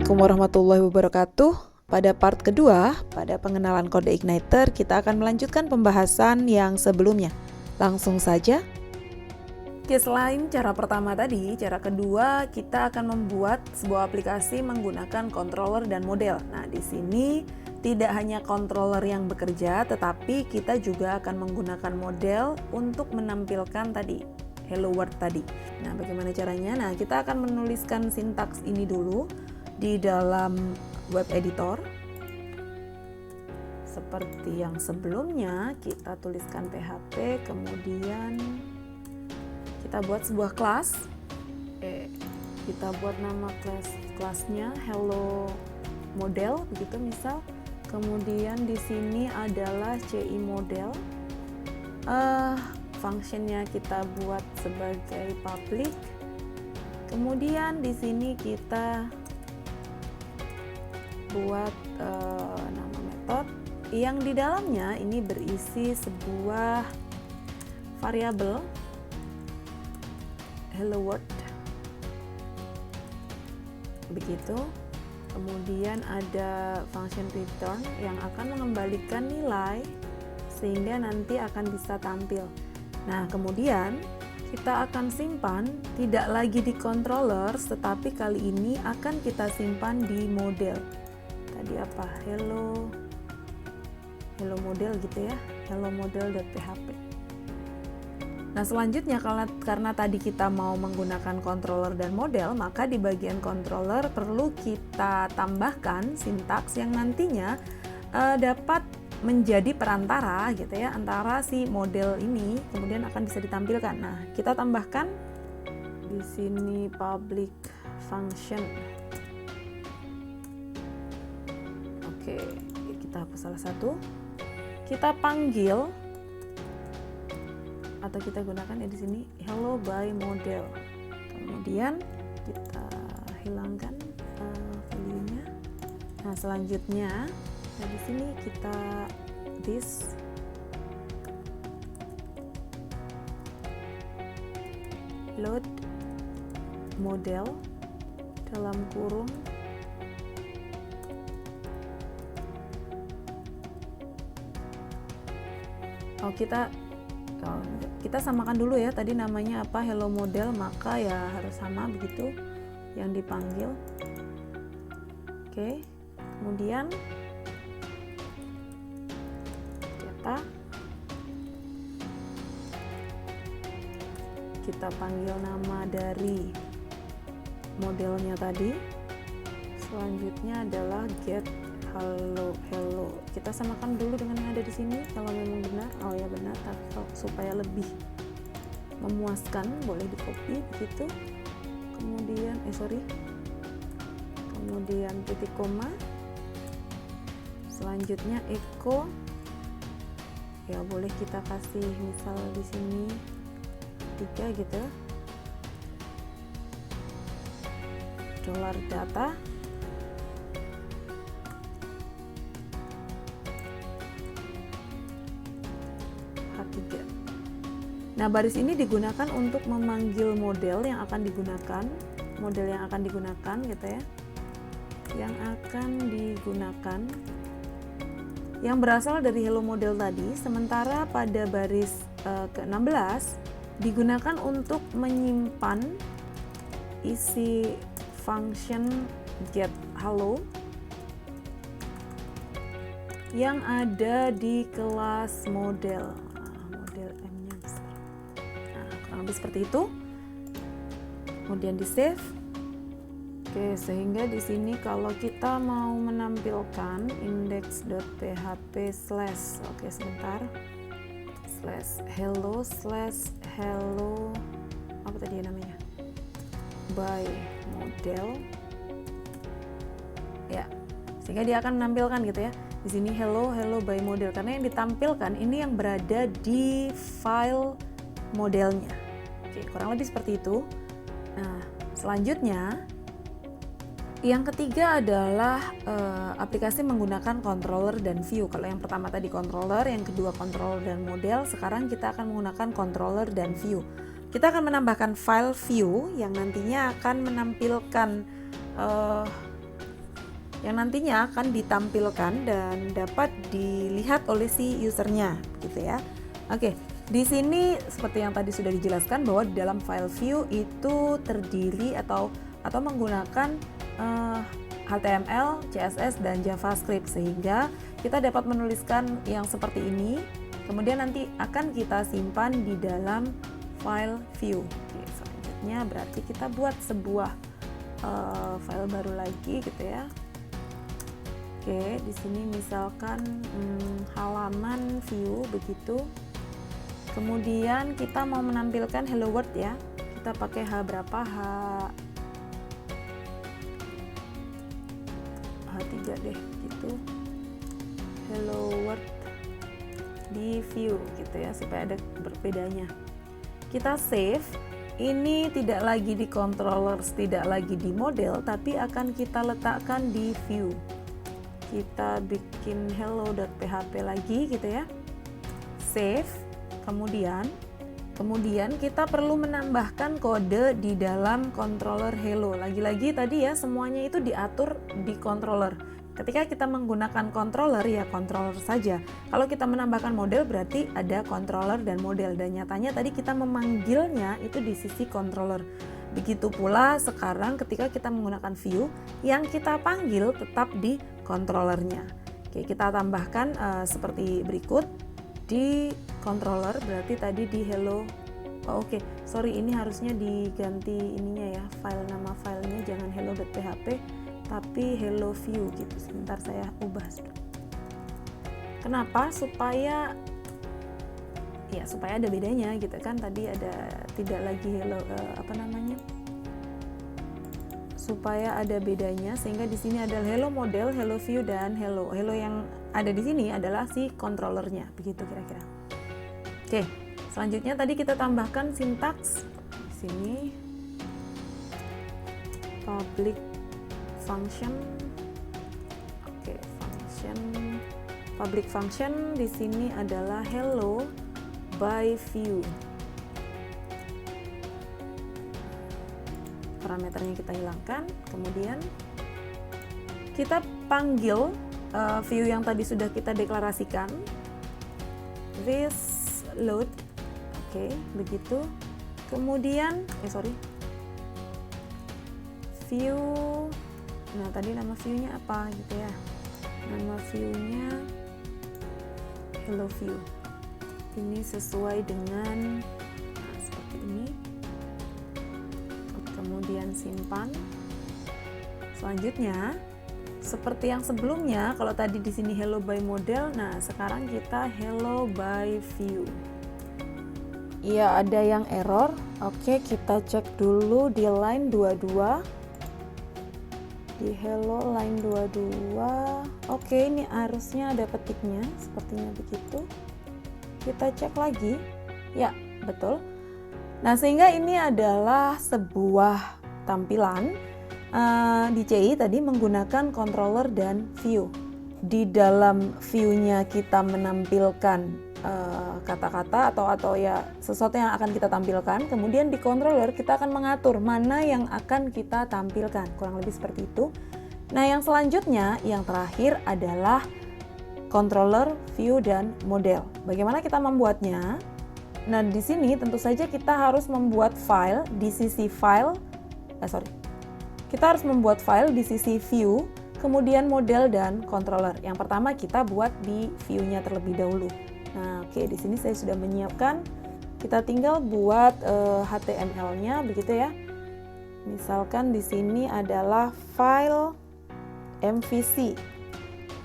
Assalamualaikum warahmatullahi wabarakatuh. Pada part kedua, pada pengenalan kode Igniter, kita akan melanjutkan pembahasan yang sebelumnya. Langsung saja. Oke, selain cara pertama tadi, cara kedua kita akan membuat sebuah aplikasi menggunakan controller dan model. Nah, di sini tidak hanya controller yang bekerja, tetapi kita juga akan menggunakan model untuk menampilkan tadi hello world tadi. Nah, bagaimana caranya? Nah, kita akan menuliskan sintaks ini dulu di dalam web editor. Seperti yang sebelumnya, kita tuliskan PHP, kemudian kita buat sebuah kelas. Kita buat nama kelasnya hello model, begitu misal. Kemudian di sini adalah CI model. Functionnya kita buat sebagai public. Kemudian di sini kita buat nama metode yang di dalamnya ini berisi sebuah variabel hello world, begitu. Kemudian ada function return yang akan mengembalikan nilai sehingga nanti akan bisa tampil. Nah, kemudian kita akan simpan tidak lagi di controller, tetapi kali ini akan kita simpan di model. Tadi apa? Hello model gitu ya, hello model.php. Nah, selanjutnya karena tadi kita mau menggunakan controller dan model, maka di bagian controller perlu kita tambahkan sintaks yang nantinya dapat menjadi perantara gitu ya antara si model ini kemudian akan bisa ditampilkan. Nah, kita tambahkan di sini public function. Oke, kita hapus salah satu. Kita panggil atau kita gunakan ya di sini hello by model. Kemudian kita hilangkan value-nya. Nah, selanjutnya di sini kita this load model dalam kurung kita samakan dulu ya, tadi namanya apa, hello model, maka ya harus sama begitu yang dipanggil. Oke, kemudian kita panggil nama dari modelnya tadi. Selanjutnya adalah get hello. Kita samakan dulu dengan yang ada di sini kalau memang benar. Oh ya benar, tapi supaya lebih memuaskan boleh di copy begitu. Kemudian titik koma. Selanjutnya echo. Ya boleh kita kasih misal di sini 3 gitu. $data. H3. Nah, baris ini digunakan untuk memanggil model yang akan digunakan gitu ya. Yang akan digunakan yang berasal dari hello model tadi, sementara pada baris ke-16 digunakan untuk menyimpan isi function get hello yang ada di kelas model. Model M-nya besar. Nah, kurang lebih seperti itu. Kemudian di save. Oke, sehingga di sini kalau kita mau menampilkan index.php /hello apa tadi namanya, by model ya, sehingga dia akan menampilkan gitu ya di sini hello by model, karena yang ditampilkan ini yang berada di file modelnya. Oke, kurang lebih seperti itu. Nah, selanjutnya yang ketiga adalah aplikasi menggunakan controller dan view. Kalau yang pertama tadi controller, yang kedua controller dan model, sekarang kita akan menggunakan controller dan view. Kita akan menambahkan file view yang nantinya akan menampilkan yang nantinya akan ditampilkan dan dapat dilihat oleh si usernya, gitu ya. Oke, di sini seperti yang tadi sudah dijelaskan bahwa di dalam file view itu terdiri atau menggunakan HTML, CSS, dan JavaScript, sehingga kita dapat menuliskan yang seperti ini, kemudian nanti akan kita simpan di dalam file view. Oke, selanjutnya berarti kita buat sebuah file baru lagi, gitu ya. Oke, di sini misalkan halaman view begitu. Kemudian kita mau menampilkan hello world ya. Kita pakai berapa? H3 deh gitu. Hello world di view gitu ya, supaya ada berbedanya. Kita save. Ini tidak lagi di controllers, tidak lagi di model, tapi akan kita letakkan di view. Kita bikin hello.php lagi gitu ya. Save. Kemudian kita perlu menambahkan kode di dalam controller hello. Lagi-lagi tadi ya, semuanya itu diatur di controller. Ketika kita menggunakan controller ya controller saja. Kalau kita menambahkan model berarti ada controller dan model, dan nyatanya tadi kita memanggilnya itu di sisi controller. Begitu pula sekarang ketika kita menggunakan view, yang kita panggil tetap di controllernya. Oke, kita tambahkan seperti berikut. Di controller berarti tadi di hello. Oke, sorry, ini harusnya diganti ininya ya, nama filenya jangan hello.php tapi hello view gitu. Sebentar saya ubah. Kenapa? Supaya ada bedanya gitu kan. Tadi ada tidak lagi hello supaya ada bedanya, sehingga di sini ada hello model, hello view, dan hello. Hello yang ada di sini adalah si controllernya, begitu kira-kira. Oke, selanjutnya tadi kita tambahkan sintaks di sini public function. Oke, public function di sini adalah hello by view. Parameternya kita hilangkan, kemudian kita panggil view yang tadi sudah kita deklarasikan, this load. Oke, begitu. Kemudian view. Nah, tadi nama view-nya apa gitu ya? Nama view-nya hello view. Ini sesuai dengan seperti ini. Kemudian simpan. Selanjutnya seperti yang sebelumnya, kalau tadi di sini hello by model, nah sekarang kita hello by view. Iya, ada yang error. Oke, kita cek dulu di line 22. Di hello line 22. Oke, ini harusnya ada petiknya, sepertinya begitu. Kita cek lagi. Ya, betul. Nah, sehingga ini adalah sebuah tampilan di CI tadi menggunakan controller dan view. Di dalam view-nya kita menampilkan kata-kata atau ya sesuatu yang akan kita tampilkan. Kemudian di controller kita akan mengatur mana yang akan kita tampilkan. Kurang lebih seperti itu. Nah, yang selanjutnya, yang terakhir adalah controller, view, dan model. Bagaimana kita membuatnya? Nah, di sini tentu saja kita harus membuat file di sisi Kita harus membuat file di sisi view, kemudian model dan controller. Yang pertama kita buat di view-nya terlebih dahulu. Nah, oke, di sini saya sudah menyiapkan. Kita tinggal buat HTML-nya begitu ya. Misalkan di sini adalah file MVC.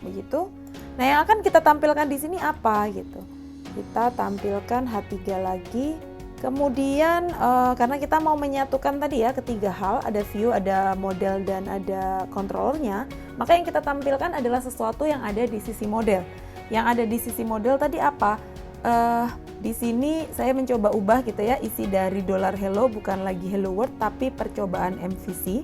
Begitu. Nah, yang akan kita tampilkan di sini apa gitu. Kita tampilkan H3 lagi, kemudian karena kita mau menyatukan tadi ya ketiga hal, ada view, ada model, dan ada controllernya, maka yang kita tampilkan adalah sesuatu yang ada di sisi model. Yang ada di sisi model tadi apa? Di sini saya mencoba ubah gitu ya, isi dari $hello bukan lagi hello world tapi percobaan MVC,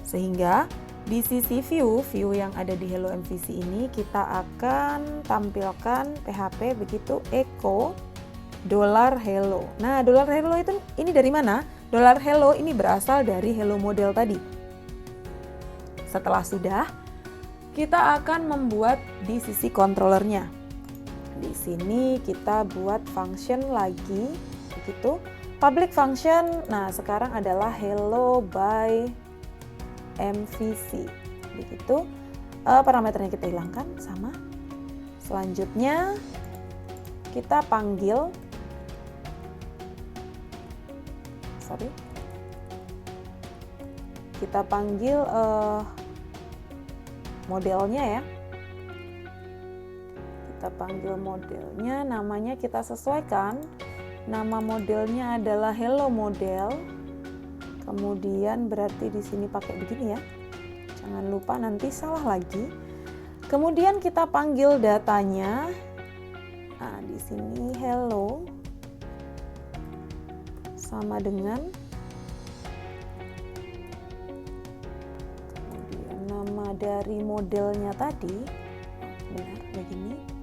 sehingga di sisi view yang ada di hello MVC ini kita akan tampilkan PHP begitu echo $hello. Nah, $hello itu ini dari mana? $hello ini berasal dari hello model tadi. Setelah sudah, Kita akan membuat di sisi controllernya. Di sini kita buat function lagi, begitu. Public function, nah sekarang adalah hello by MVC, begitu. Parameternya kita hilangkan, sama. Selanjutnya kita panggil, kita panggil modelnya ya. Kita panggil modelnya, namanya kita sesuaikan. Nama modelnya adalah hello model. Kemudian berarti di sini pakai begini ya. Jangan lupa nanti salah lagi. Kemudian kita panggil datanya. Nah, di sini hello sama dengan kemudian nama dari modelnya tadi. Benar begini.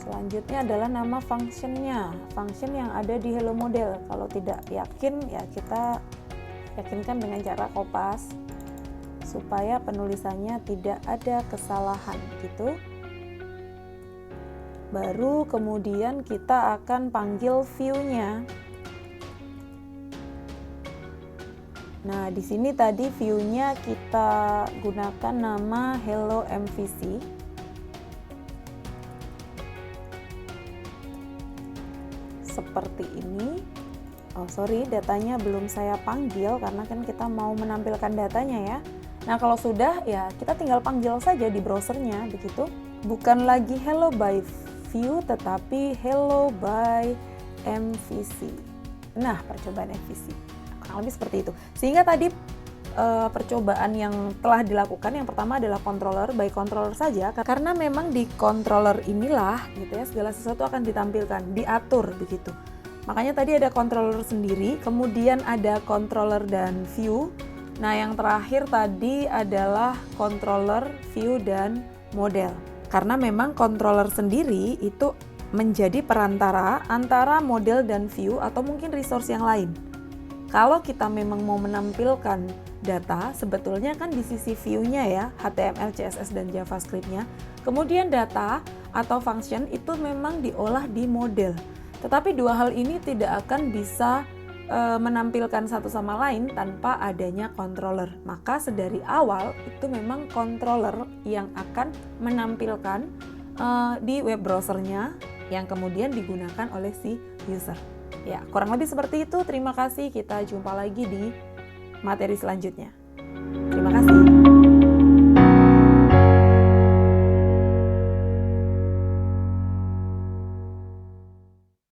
Selanjutnya adalah nama functionnya, function yang ada di hello model. Kalau tidak yakin ya kita yakinkan dengan cara kopas supaya penulisannya tidak ada kesalahan gitu. Baru kemudian kita akan panggil view-nya. Nah, di sini tadi view-nya kita gunakan nama hello MVC. Seperti ini. Datanya belum saya panggil karena kan kita mau menampilkan datanya ya. Nah, kalau sudah ya kita tinggal panggil saja di browsernya begitu. Bukan lagi hello by view tetapi hello by MVC. Nah, percobaan MVC. Kurang lebih seperti itu. Sehingga tadi percobaan yang telah dilakukan yang pertama adalah controller by controller saja, karena memang di controller inilah gitu ya segala sesuatu akan ditampilkan, diatur begitu. Makanya tadi ada controller sendiri, kemudian ada controller dan view. Nah, yang terakhir tadi adalah controller, view dan model. Karena memang controller sendiri itu menjadi perantara antara model dan view atau mungkin resource yang lain. Kalau kita memang mau menampilkan data, sebetulnya kan di sisi view-nya ya, HTML, CSS, dan JavaScript-nya. Kemudian data atau function itu memang diolah di model. Tetapi dua hal ini tidak akan bisa menampilkan satu sama lain tanpa adanya controller. Maka sedari awal itu memang controller yang akan menampilkan di web browsernya yang kemudian digunakan oleh si user. Ya, kurang lebih seperti itu. Terima kasih. Kita jumpa lagi di materi selanjutnya. Terima kasih.